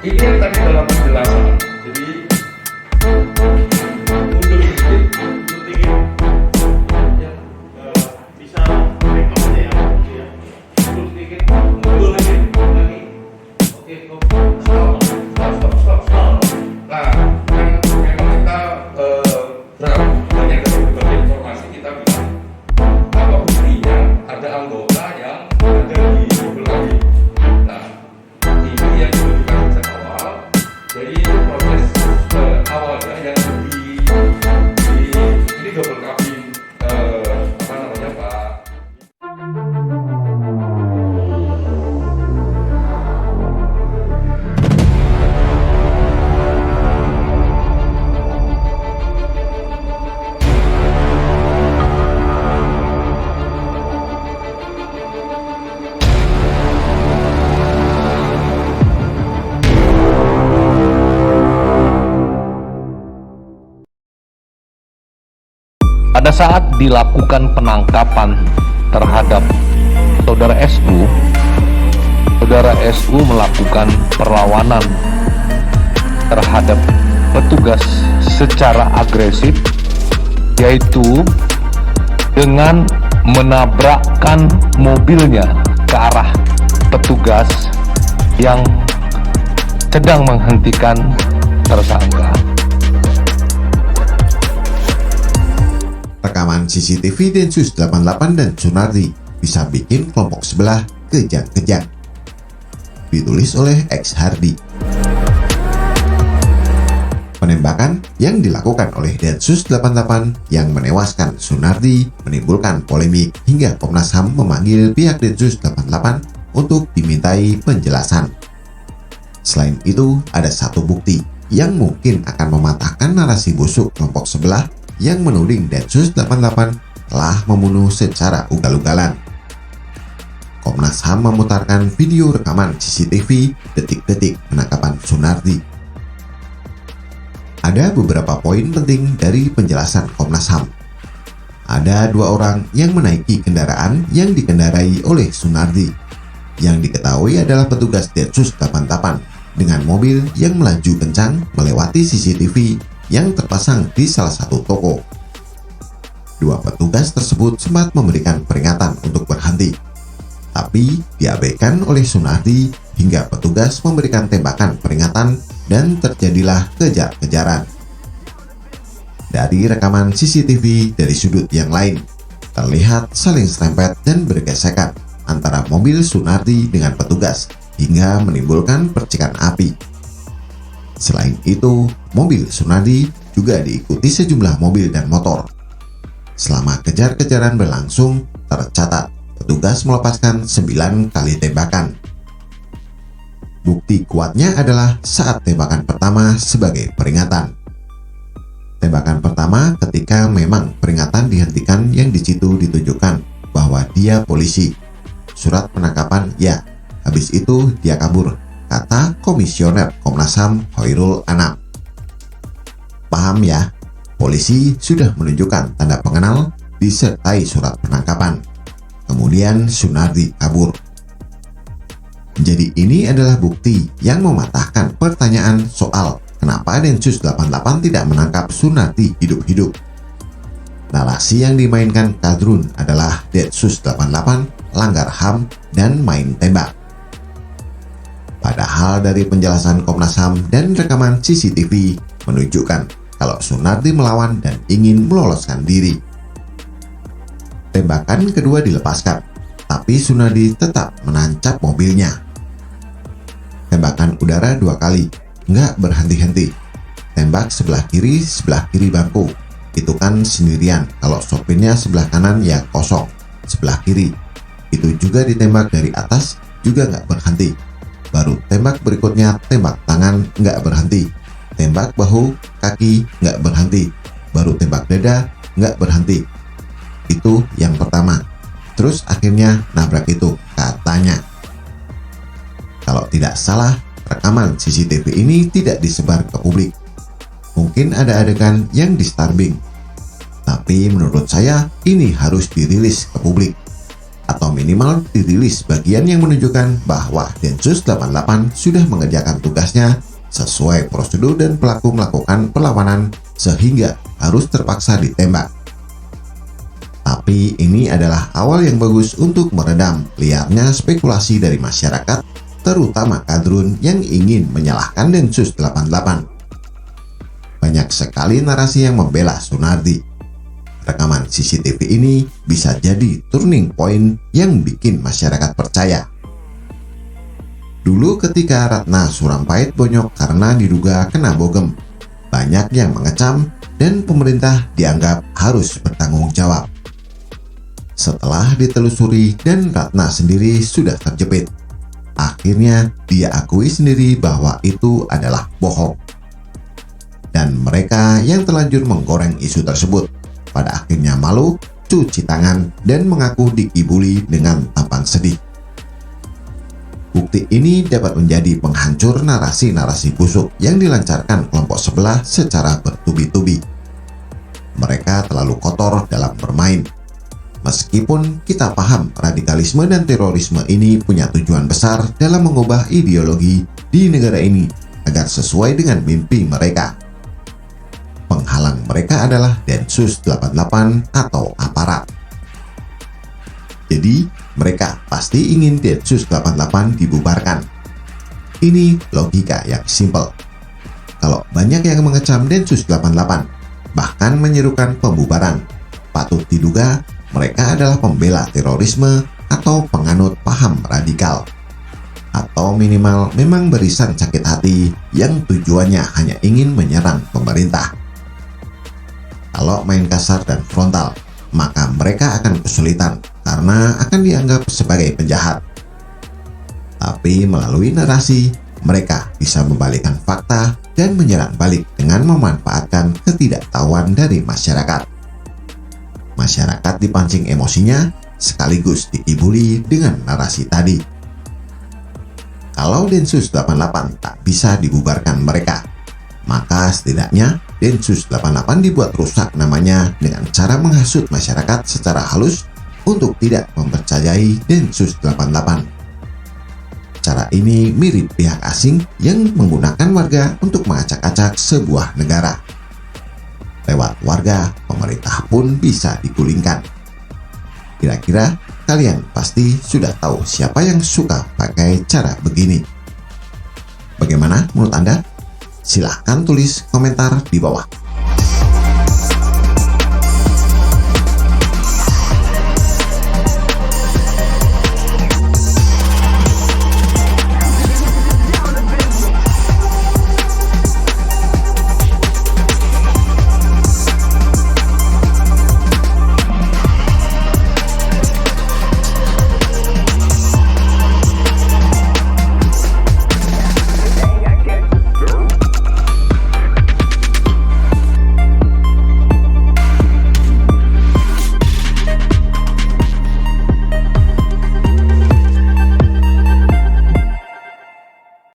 ini yang tadi dalam penjelasan. Jadi mundur sedikit, ya, bisa rekomend ya, mundur sedikit, mundur lagi. Oke, stop. Nah, kan memang kita banyak dari berbagai informasi kita bilang apa buktinya ada anggota yang ada di belakang. Nah, ini yang menunjukkan sejak awal. Jadi itu proses awalnya yang ini double cabin apa namanya Pak. Pada saat dilakukan penangkapan terhadap saudara SU melakukan perlawanan terhadap petugas secara agresif, yaitu dengan menabrakkan mobilnya ke arah petugas yang sedang menghentikan tersangka. Rekaman CCTV Densus 88 dan Sunardi bisa bikin kelompok sebelah kejang-kejang. Ditulis oleh X Hardy. Penembakan yang dilakukan oleh Densus 88 yang menewaskan Sunardi menimbulkan polemik hingga Komnas HAM memanggil pihak Densus 88 untuk dimintai penjelasan. Selain itu, ada satu bukti yang mungkin akan mematahkan narasi busuk kelompok sebelah yang menuding Densus 88 telah membunuh secara ugal-ugalan. Komnas HAM memutarkan video rekaman CCTV detik-detik penangkapan Sunardi. Ada beberapa poin penting dari penjelasan Komnas HAM. Ada dua orang yang menaiki kendaraan yang dikendarai oleh Sunardi. Yang diketahui adalah petugas Densus 88 dengan mobil yang melaju kencang melewati CCTV yang terpasang di salah satu toko. Dua petugas tersebut sempat memberikan peringatan untuk berhenti, tapi diabaikan oleh Sunardi hingga petugas memberikan tembakan peringatan dan terjadilah kejar-kejaran. Dari rekaman CCTV dari sudut yang lain, terlihat saling serempet dan bergesekan antara mobil Sunardi dengan petugas hingga menimbulkan percikan api. Selain itu, mobil Sunardi juga diikuti sejumlah mobil dan motor. Selama kejar-kejaran berlangsung, tercatat petugas melepaskan 9 kali tembakan. Bukti kuatnya adalah saat tembakan pertama sebagai peringatan. Tembakan pertama ketika memang peringatan dihentikan yang di situ ditunjukkan bahwa dia polisi. Surat penangkapan ya, habis itu dia kabur, kata Komisioner Komnas HAM Hoirul Anam. Paham ya, polisi sudah menunjukkan tanda pengenal disertai surat penangkapan. Kemudian Sunardi kabur. Jadi ini adalah bukti yang mematahkan pertanyaan soal kenapa Densus 88 tidak menangkap Sunardi hidup-hidup. Narasi yang dimainkan Kadrun adalah Densus 88 langgar HAM dan main tembak. Padahal dari penjelasan Komnas HAM dan rekaman CCTV menunjukkan kalau Sunardi melawan dan ingin meloloskan diri. Tembakan kedua dilepaskan, tapi Sunardi tetap menancap mobilnya. Tembakan udara 2 kali, nggak berhenti-henti. Tembak sebelah kiri bangku. Itu kan sendirian, kalau sopirnya sebelah kanan ya kosong, sebelah kiri. Itu juga ditembak dari atas, juga nggak berhenti. Baru tembak berikutnya tembak tangan nggak berhenti, tembak bahu, kaki nggak berhenti, baru tembak dada nggak berhenti. Itu yang pertama. Terus akhirnya nabrak itu, katanya. Kalau tidak salah, rekaman CCTV ini tidak disebar ke publik. Mungkin ada adegan yang di-starbing, tapi menurut saya ini harus dirilis ke publik. atau minimal dirilis bagian yang menunjukkan bahwa Densus 88 sudah mengerjakan tugasnya sesuai prosedur dan pelaku melakukan perlawanan sehingga harus terpaksa ditembak. Tapi ini adalah awal yang bagus untuk meredam liarnya spekulasi dari masyarakat, terutama kadrun yang ingin menyalahkan Densus 88. Banyak sekali narasi yang membela Sunardi. Rekaman CCTV ini bisa jadi turning point yang bikin masyarakat percaya. Dulu ketika Ratna Sarumpait bonyok karena diduga kena bogem, banyak yang mengecam dan pemerintah dianggap harus bertanggung jawab. Setelah ditelusuri dan Ratna sendiri sudah terjepit, akhirnya dia akui sendiri bahwa itu adalah bohong. Dan mereka yang terlanjur menggoreng isu tersebut pada akhirnya malu, cuci tangan, dan mengaku dikibuli dengan tampan sedih. Bukti ini dapat menjadi penghancur narasi-narasi busuk yang dilancarkan kelompok sebelah secara bertubi-tubi. Mereka terlalu kotor dalam bermain. Meskipun kita paham radikalisme dan terorisme ini punya tujuan besar dalam mengubah ideologi di negara ini agar sesuai dengan mimpi mereka. Penghalang mereka adalah Densus 88 atau aparat. Jadi, mereka pasti ingin Densus 88 dibubarkan. Ini logika yang simpel. Kalau banyak yang mengecam Densus 88, bahkan menyerukan pembubaran, patut diduga mereka adalah pembela terorisme atau penganut paham radikal. Atau minimal memang berisan sakit hati yang tujuannya hanya ingin menyerang pemerintah. Kalau main kasar dan frontal, maka mereka akan kesulitan karena akan dianggap sebagai penjahat. Tapi melalui narasi, mereka bisa membalikkan fakta dan menyerang balik dengan memanfaatkan ketidaktahuan dari masyarakat. Masyarakat dipancing emosinya sekaligus dikibuli dengan narasi tadi. Kalau Densus 88 tak bisa dibubarkan mereka, maka setidaknya Densus 88 dibuat rusak namanya dengan cara menghasut masyarakat secara halus untuk tidak mempercayai Densus 88. Cara ini mirip pihak asing yang menggunakan warga untuk mengacak-acak sebuah negara. Lewat warga, pemerintah pun bisa digulingkan. Kira-kira kalian pasti sudah tahu siapa yang suka pakai cara begini. Bagaimana menurut Anda? Silahkan tulis komentar di bawah.